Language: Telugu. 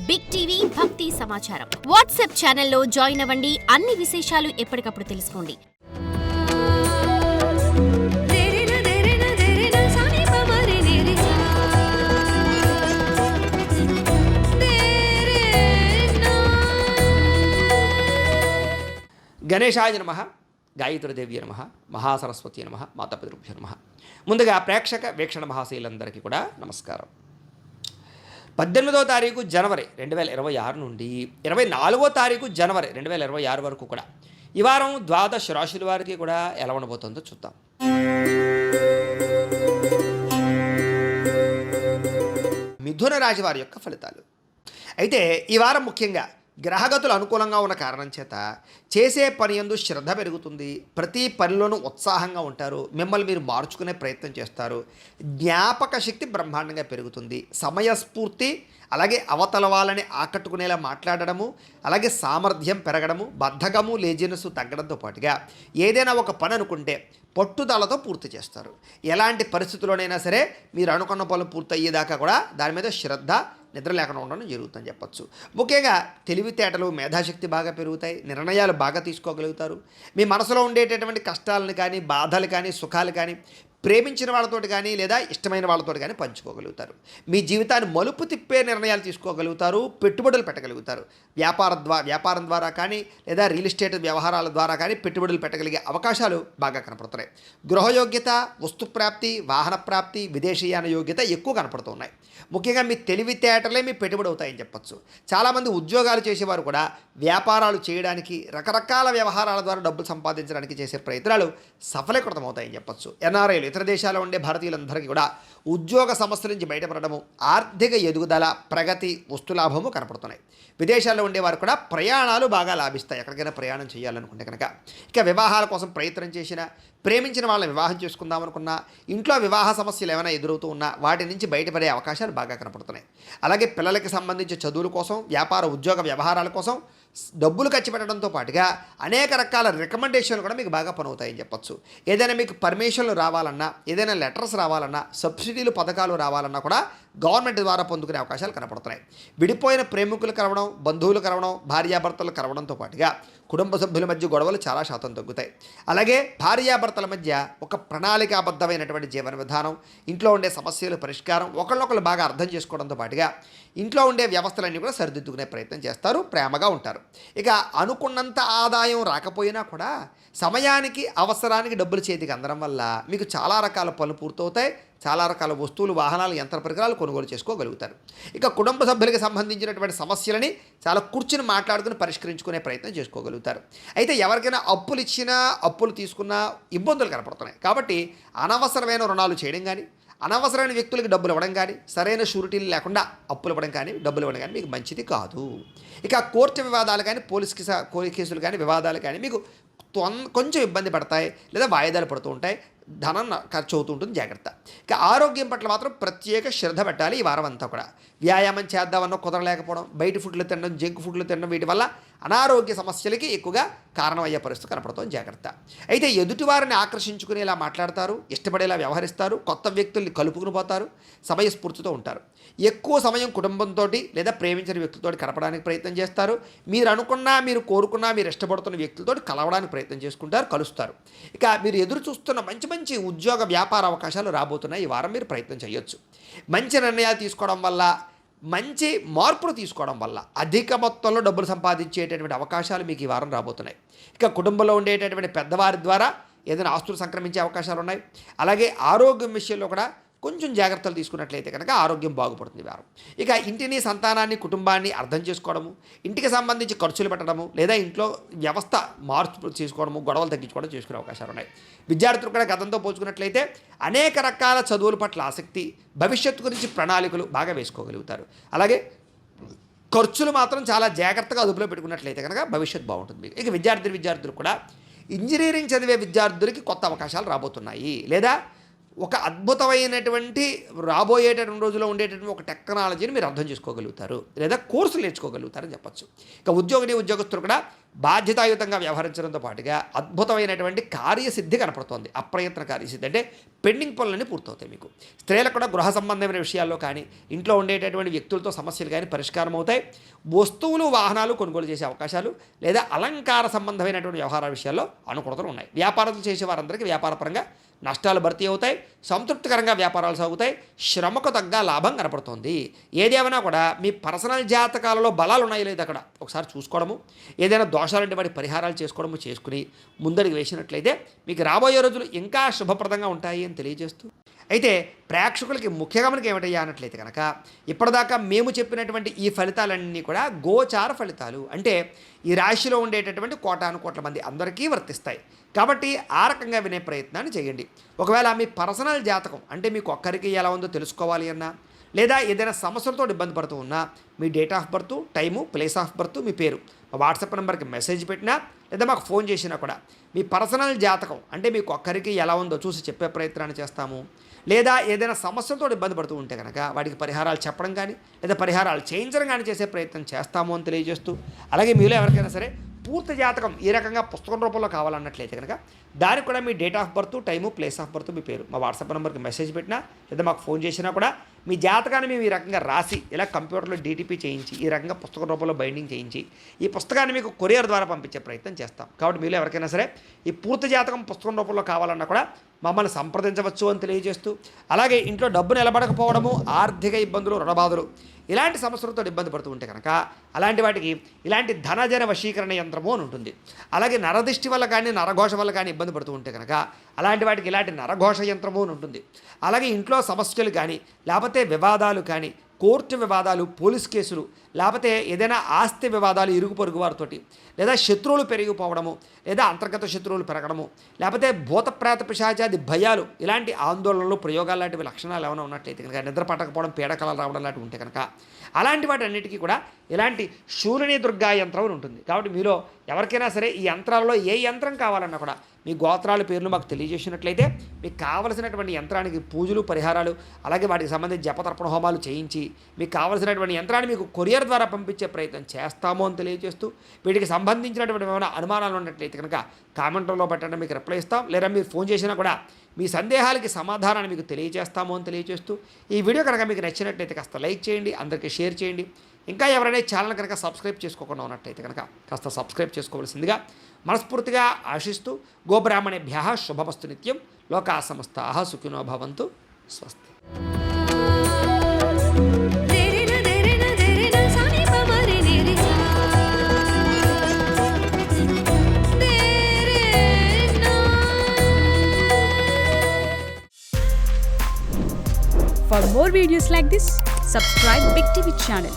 బిగ్ టీవీ భక్తి సమాచారం వాట్సాప్ ఛానల్లో జాయిన్ అవ్వండి. అన్ని విశేషాలు ఎప్పటికప్పుడు తెలుసుకోండి. గణేశాయ నమః, గాయత్రీదేవి నమః, మహాసరస్వతి నమః, మాతాపితృభ్యో నమః. ముందుగా ప్రేక్షక వీక్షణ మహాశీలందరికీ కూడా నమస్కారం. 18వ తారీఖు జనవరి 2026 నుండి 24వ తారీఖు జనవరి 2026 వరకు కూడా ఈ వారం ద్వాదశ రాశుల వారికి కూడా ఎలా ఉండబోతుందో చూద్దాం. మిథున రాశి వారి యొక్క ఫలితాలు. అయితే ఈ వారం ముఖ్యంగా గ్రహగతులు అనుకూలంగా ఉన్న కారణం చేత చేసే పని యందు శ్రద్ధ పెరుగుతుంది. ప్రతి పనిలోనూ ఉత్సాహంగా ఉంటారు. మిమ్మల్ని మీరు మార్చుకునే ప్రయత్నం చేస్తారు. జ్ఞాపక శక్తి బ్రహ్మాండంగా పెరుగుతుంది. సమయస్ఫూర్తి, అలాగే అవతల వాళ్ళని ఆకట్టుకునేలా మాట్లాడడము, అలాగే సామర్థ్యం పెరగడము, బద్ధకము లేజినెస్ తగ్గడంతో పాటుగా ఏదైనా ఒక పని అనుకుంటే పట్టుదలతో పూర్తి చేస్తారు. ఎలాంటి పరిస్థితుల్లోనైనా సరే మీరు అనుకున్న పనులు పూర్తయ్యేదాకా కూడా దాని మీద శ్రద్ధ, నిద్ర లేకుండా ఉండడం జరుగుతుందని చెప్పచ్చు. ముఖ్యంగా తెలివితేటలు, మేధాశక్తి బాగా పెరుగుతాయి. నిర్ణయాలు బాగా తీసుకోగలుగుతారు. మీ మనసులో ఉండేటటువంటి కష్టాలను కానీ, బాధలు కానీ, సుఖాలు కానీ ప్రేమించిన వాళ్ళతోటి కానీ లేదా ఇష్టమైన వాళ్ళతో కానీ పంచుకోగలుగుతారు. మీ జీవితాన్ని మలుపు తిప్పే నిర్ణయాలు తీసుకోగలుగుతారు. పెట్టుబడులు పెట్టగలుగుతారు. వ్యాపారం ద్వారా కానీ లేదా రియల్ ఎస్టేట్ వ్యవహారాల ద్వారా కానీ పెట్టుబడులు పెట్టగలిగే అవకాశాలు బాగా కనపడుతున్నాయి. గృహయోగ్యత, వస్తుప్రాప్తి, వాహన ప్రాప్తి, విదేశీయాన యోగ్యత ఎక్కువ కనపడుతున్నాయి. ముఖ్యంగా మీ తెలివితేటలే మీ పెట్టుబడి అవుతాయని చెప్పచ్చు. చాలామంది ఉద్యోగాలు చేసేవారు కూడా వ్యాపారాలు చేయడానికి, రకరకాల వ్యవహారాల ద్వారా డబ్బులు సంపాదించడానికి చేసే ప్రయత్నాలు సఫలీకృతమవుతాయని చెప్పచ్చు. ఎన్ఆర్ఐలు, ఇతర దేశాల్లో ఉండే భారతీయులందరికీ కూడా ఉద్యోగ సమస్యల నుంచి బయటపడడము, ఆర్థిక ఎదుగుదల, ప్రగతి, వస్తులాభము కనపడుతున్నాయి. విదేశాల్లో ఉండేవారు కూడా ప్రయాణాలు బాగా లాభిస్తాయి. ఎక్కడికైనా ప్రయాణం చేయాలనుకుంటే కనుక. ఇక వివాహాల కోసం ప్రయత్నం చేసిన, ప్రేమించిన వాళ్ళని వివాహం చేసుకుందామనుకున్నా, ఇంట్లో వివాహ సమస్యలు ఏమైనా ఎదురవుతూ ఉన్నా వాటి నుంచి బయటపడే అవకాశాలు బాగా కనపడుతున్నాయి. అలాగే పిల్లలకి సంబంధించి చదువుల కోసం, వ్యాపార ఉద్యోగ వ్యవహారాల కోసం డబ్బులు ఖర్చు పెట్టడంతో పాటుగా అనేక రకాల రికమెండేషన్లు కూడా మీకు బాగా పనవుతాయని చెప్పచ్చు. ఏదైనా మీకు పర్మిషన్లు రావాలన్నా, ఏదైనా లెటర్స్ రావాలన్నా, సబ్సిడీలు పథకాలు రావాలన్నా కూడా గవర్నమెంట్ ద్వారా పొందుకునే అవకాశాలు కనపడుతున్నాయి. విడిపోయిన ప్రేమికులు కలవడం, బంధువులు కలవడం, భార్యాభర్తలు కలవడంతో పాటుగా కుటుంబ సభ్యుల మధ్య గొడవలు చాలా శాతం తగ్గుతాయి. అలాగే భార్యాభర్తల మధ్య ఒక ప్రణాళికాబద్ధమైనటువంటి జీవన విధానం, ఇంట్లో ఉండే సమస్యలు పరిష్కారం, ఒకళ్ళొకళ్ళు బాగా అర్థం చేసుకోవడంతో పాటుగా ఇంట్లో ఉండే వ్యవస్థలన్నీ కూడా సరిదిద్దుకునే ప్రయత్నం చేస్తారు. ప్రేమగా ఉంటారు. ఇక అనుకున్నంత ఆదాయం రాకపోయినా కూడా సమయానికి, అవసరానికి డబ్బులు చేతికి అందడం వల్ల మీకు చాలా రకాల పనులు పూర్తవుతాయి. చాలా రకాల వస్తువులు, వాహనాలు, యంత్ర పరికరాలు కొనుగోలు చేసుకోగలుగుతారు. ఇక కుటుంబ సభ్యులకి సంబంధించినటువంటి సమస్యలని చాలా కూర్చుని మాట్లాడుకుని పరిష్కరించుకునే ప్రయత్నం చేసుకోగలుగుతారు. అయితే ఎవరికైనా అప్పులు ఇచ్చినా, అప్పులు తీసుకున్నా ఇబ్బందులు కనపడుతున్నాయి. కాబట్టి అనవసరమైన రుణాలు చేయడం కానీ, అనవసరమైన వ్యక్తులకి డబ్బులు ఇవ్వడం కానీ, సరైన షూరిటీలు లేకుండా అప్పులు ఇవ్వడం కానీ, డబ్బులు ఇవ్వడం కానీ మీకు మంచిది కాదు. ఇక కోర్టు వివాదాలు కానీ, పోలీస్ కేసులు కానీ, వివాదాలు కానీ మీకు కొంచెం ఇబ్బంది పడతాయి లేదా వాయిదాలు పడుతూ ఉంటాయి. ధనం ఖర్చు అవుతూ ఉంటుంది. జాగ్రత్త. ఇక ఆరోగ్యం పట్ల మాత్రం ప్రత్యేక శ్రద్ధ పెట్టాలి. ఈ వారం అంతా కూడా వ్యాయామం చేద్దామన్నా కుదరలేకపోవడం, బయట ఫుడ్లు తినడం, జంక్ ఫుడ్లు తినడం, వీటి వల్ల అనారోగ్య సమస్యలకి ఎక్కువగా కారణమయ్యే పరిస్థితి కనపడుతుంది. జాగ్రత్త. అయితే ఎదుటివారిని ఆకర్షించుకునేలా మాట్లాడతారు, ఇష్టపడేలా వ్యవహరిస్తారు, కొత్త వ్యక్తుల్ని కలుపుకుని పోతారు, సమయస్ఫూర్తితో ఉంటారు. ఎక్కువ సమయం కుటుంబంతో లేదా ప్రేమించిన వ్యక్తులతో గడపడానికి ప్రయత్నం చేస్తారు. మీరు అనుకున్నా, మీరు కోరుకున్నా, మీరు ఇష్టపడుతున్న వ్యక్తులతో కలవడానికి ప్రయత్నం చేసుకుంటారు, కలుస్తారు. ఇక మీరు ఎదురు చూస్తున్న మంచి మంచి ఉద్యోగ వ్యాపార అవకాశాలు రాబోతున్నాయి. ఈ వారం మీరు ప్రయత్నం చేయొచ్చు. మంచి నిర్ణయాలు తీసుకోవడం వల్ల, మంచి మార్పులు తీసుకోవడం వల్ల అధిక మొత్తంలో డబ్బులు సంపాదించేటటువంటి అవకాశాలు మీకు ఈ వారం రాబోతున్నాయి. ఇక కుటుంబంలో ఉండేటటువంటి పెద్దవారి ద్వారా ఏదైనా ఆస్తులు సంక్రమించే అవకాశాలు ఉన్నాయి. అలాగే ఆరోగ్యం విషయంలో కూడా కొంచెం జాగ్రత్తలు తీసుకున్నట్లయితే కనుక ఆరోగ్యం బాగుపడుతుంది ఈ వారం. ఇక ఇంటిని, సంతానాన్ని, కుటుంబాన్ని అర్థం చేసుకోవడము, ఇంటికి సంబంధించి ఖర్చులు పెట్టడము, లేదా ఇంట్లో వ్యవస్థ మార్పు చేసుకోవడము, గొడవలు తగ్గించుకోవడం చేసుకునే అవకాశాలు ఉన్నాయి. విద్యార్థులు కూడా గతంతో పోల్చుకున్నట్లయితే అనేక రకాల చదువుల పట్ల ఆసక్తి, భవిష్యత్తు గురించి ప్రణాళికలు బాగా వేసుకోగలుగుతారు. అలాగే ఖర్చులు మాత్రం చాలా జాగ్రత్తగా అదుపులో పెట్టుకున్నట్లయితే కనుక భవిష్యత్తు బాగుంటుంది. ఇక విద్యార్థులు కూడా ఇంజనీరింగ్ చదివే విద్యార్థులకి కొత్త అవకాశాలు రాబోతున్నాయి. లేదా ఒక అద్భుతమైనటువంటి రాబోయేటటువంటి రోజుల్లో ఉండేటటువంటి ఒక టెక్నాలజీని మీరు అర్థం చేసుకోగలుగుతారు, లేదా కోర్సులు నేర్చుకోగలుగుతారని చెప్పచ్చు. ఇక ఉద్యోగస్తులు కూడా బాధ్యతాయుతంగా వ్యవహరించడంతో పాటుగా అద్భుతమైనటువంటి కార్యసిద్ధి కనపడుతోంది. అప్రయత్న కార్యసిద్ధి అంటే పెండింగ్ పనులన్నీ పూర్తవుతాయి. మీకు స్త్రీలకు కూడా గృహ సంబంధమైన విషయాల్లో కానీ, ఇంట్లో ఉండేటటువంటి వ్యక్తులతో సమస్యలు కానీ పరిష్కారం అవుతాయి. వస్తువులు వాహనాలు కొనుగోలు చేసే అవకాశాలు, లేదా అలంకార సంబంధమైనటువంటి వ్యవహారాల విషయాల్లో అనుకూలతలు ఉన్నాయి. వ్యాపారాలు చేసే వారందరికీ వ్యాపారపరంగా నష్టాలు భర్తీ అవుతాయి, సంతృప్తికరంగా వ్యాపారాలు సాగుతాయి, శ్రమకు తగ్గ లాభం కనపడుతుంది. ఏదేమైనా కూడా మీ పర్సనల్ జాతకాలలో బలాలు ఉన్నాయో లేదు అక్కడ ఒకసారి చూసుకోవడము, ఏదైనా దోషాలంటే వాటి పరిహారాలు చేసుకుని ముందడికి వేసినట్లయితే మీకు రాబోయే రోజులు ఇంకా శుభప్రదంగా ఉంటాయి అని తెలియజేస్తూ, అయితే ప్రేక్షకులకి ముఖ్యంగా మనకి ఏమిటయ్యా అన్నట్లయితే కనుక ఇప్పటిదాకా మేము చెప్పినటువంటి ఈ ఫలితాలన్నీ కూడా గోచార ఫలితాలు, అంటే ఈ రాశిలో ఉండేటటువంటి కోటాను కోట్ల మంది అందరికీ వర్తిస్తాయి. కాబట్టి ఆ రకంగా వినే ప్రయత్నాన్ని చేయండి. ఒకవేళ మీ పర్సనల్ జాతకం అంటే మీకు ఒక్కరికి ఎలా ఉందో తెలుసుకోవాలి అన్నా, లేదా ఏదైనా సమస్యలతో ఇబ్బంది పడుతూ ఉన్నా మీ date of birth, time, place of birth, మీ పేరు మా వాట్సాప్ నెంబర్కి మెసేజ్ పెట్టినా లేదా మాకు ఫోన్ చేసినా కూడా మీ పర్సనల్ జాతకం అంటే మీకు ఒక్కరికి ఎలా ఉందో చూసి చెప్పే ప్రయత్నాన్ని చేస్తాము. లేదా ఏదైనా సమస్యలతో ఇబ్బంది పడుతూ ఉంటే కనుక వాటికి పరిహారాలు చెప్పడం కానీ లేదా పరిహారాలు చేయించడం కానీ చేసే ప్రయత్నం చేస్తాము అని తెలియజేస్తూ, అలాగే మీలో ఎవరికైనా సరే పూర్తి జాతకం ఈ రకంగా పుస్తకం రూపంలో కావాలన్నట్లయితే కనుక దానికి కూడా మీ date of birth, time, place of birth, మీ పేరు మా వాట్సాప్ నెంబర్కి మెసేజ్ పెట్టినా లేదా మాకు ఫోన్ చేసినా కూడా మీ జాతకాన్ని మేము ఈ రకంగా రాసి ఇలా కంప్యూటర్లో డీటీపీ చేయించి ఈ రకంగా పుస్తక రూపంలో బైండింగ్ చేయించి ఈ పుస్తకాన్ని మీకు కొరియర్ ద్వారా పంపించే ప్రయత్నం చేస్తాం. కాబట్టి మీలో ఎవరికైనా సరే ఈ పూర్తి జాతకం పుస్తకం రూపంలో కావాలన్నా కూడా మమ్మల్ని సంప్రదించవచ్చు అని తెలియజేస్తూ, అలాగే ఇంట్లో డబ్బు నిలబడకపోవడము, ఆర్థిక ఇబ్బందులు, రుణబాధలు ఇలాంటి సమస్యలతో ఇబ్బంది పడుతూ ఉంటే కనుక అలాంటి వాటికి ఇలాంటి ధనజన వశీకరణ యంత్రము అని ఉంటుంది. అలాగే నరదిష్టి వల్ల కానీ నరఘోష వల్ల కానీ ఇబ్బంది పడుతూ ఉంటే కనుక అలాంటి వాటికి ఇలాంటి నరఘోష యంత్రము అని ఉంటుంది. అలాగే ఇంట్లో సమస్యలు కానీ లేకపోతే వివాదాలు కానీ, కోర్టు వివాదాలు, పోలీస్ కేసులు, లేకపోతే ఏదైనా ఆస్తి వివాదాలు ఇరుగు పొరుగు వారితోటి, లేదా శత్రువులు పెరిగిపోవడము, లేదా అంతర్గత శత్రువులు పెరగడము, లేకపోతే భూతప్రేత పిశాచాది భయాలు, ఇలాంటి ఆందోళనలు, ప్రయోగాలు లాంటివి లక్షణాలు ఏమైనా ఉన్నట్లయితే కనుక, నిద్ర పట్టకపోవడం, పీడకలలు రావడం లాంటివి ఉంటే కనుక అలాంటి వాటి అన్నిటికీ కూడా ఇలాంటి శూలిని దుర్గా యంత్రం ఉంటుంది. కాబట్టి మీలో ఎవరికైనా సరే ఈ యంత్రాలలో ఏ యంత్రం కావాలన్నా కూడా మీ గోత్రాల పేర్లు మాకు తెలియజేసినట్లయితే మీకు కావలసినటువంటి యంత్రానికి పూజలు, పరిహారాలు, అలాగే వాటికి సంబంధించి జపతర్పణ హోమాలు చేయించి మీకు కావలసినటువంటి యంత్రాన్ని మీకు కొరియర్ ద్వారా పంపించే ప్రయత్నం చేస్తాము అని తెలియజేస్తూ, వీటికి సంబంధించినటువంటి ఏమైనా అనుమానాలు ఉన్నట్లయితే కనుక కామెంట్లో పెట్టండి, మీకు రిప్లై ఇస్తాం. లేదా మీరు ఫోన్ చేసినా కూడా మీ సందేహాలకి సమాధానాన్ని మీకు తెలియజేస్తాము అని తెలియజేస్తూ, ఈ వీడియో కనుక మీకు నచ్చినట్లయితే కాస్త లైక్ చేయండి, అందరికీ షేర్ చేయండి. ఇంకా ఎవరైనా ఛానల్ కనుక సబ్స్క్రైబ్ చేసుకోకుండా ఉన్నట్లయితే కనుక కాస్త సబ్స్క్రైబ్ చేసుకోవాల్సిందిగా మనస్ఫూర్తిగా ఆశిస్తూ, గోబ్రాహ్మణేభ్యః శుభమస్తు నిత్యం, లోకా సమస్తాః సుఖినో భవంతు, స్వస్తి. For more videos like this, subscribe Big TV channel.